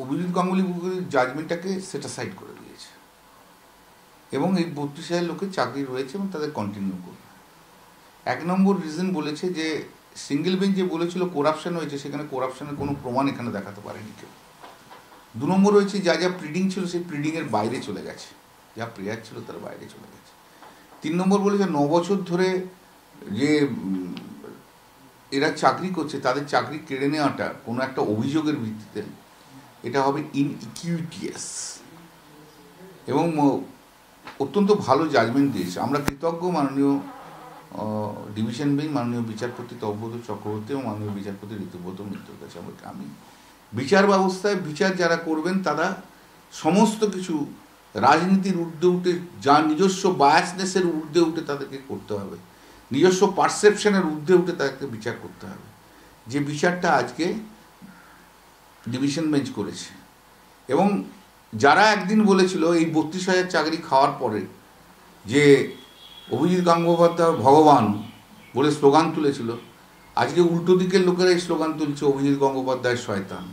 অভিজিৎ গাঙ্গুলি জাজমেন্টটাকে সেটা সাইড করে দিয়েছে এবং এই 32,000 লোকের চাকরি রয়েছে এবং তাদের কন্টিনিউ করবে। 1 নম্বর রিজন বলেছে যে সিঙ্গেল বেঞ্চ যে বলেছিল করাপশন হয়েছে, সেখানে করাপশনের কোনো প্রমাণ এখানে দেখাতে পারেনি কেউ। 2 নম্বর হয়েছে যা যা প্রিডিং ছিল সেই প্রিডিংয়ের বাইরে চলে গেছে, যা প্রেয়ার ছিল তার বাইরে চলে গেছে। 3 নম্বর বলেছে 9 বছর ধরে যে এরা চাকরি করছে তাদের চাকরি কেড়ে নেওয়াটা কোনো একটা অভিযোগের ভিত্তিতে, এটা হবে ইনইকুইটিয়াস এবং অত্যন্ত ভালো জাজমেন্ট দিয়েছে। আমরা কৃতজ্ঞ মাননীয় ডিভিশন বেঞ্চ, মাননীয় বিচারপতি তপব্রত চক্রবর্তী এবং মাননীয় বিচারপতি ঋতুব্রত মিত্রের কাছে। আমি বিচার ব্যবস্থায় বিচার যারা করবেন তারা সমস্ত কিছু রাজনীতির ঊর্ধ্বে উঠে, যার নিজস্ব বায়াসনেসের ঊর্ধ্বে উঠে তাদেরকে করতে হবে, নিজস্ব পারসেপশনের ঊর্ধ্বে উঠে তাদেরকে বিচার করতে হবে। যে বিচারটা আজকে ডিভিশন বেঞ্চ করেছে এবং যারা একদিন বলেছিল এই 32,000 চাকরি খাওয়ার পরে যে অভিজিৎ গঙ্গোপাধ্যায় ভগবান বলে স্লোগান তুলেছিল, আজকে উল্টো দিকের লোকেরা এই স্লোগান তুলছে অভিজিৎ গঙ্গোপাধ্যায় শয়তান।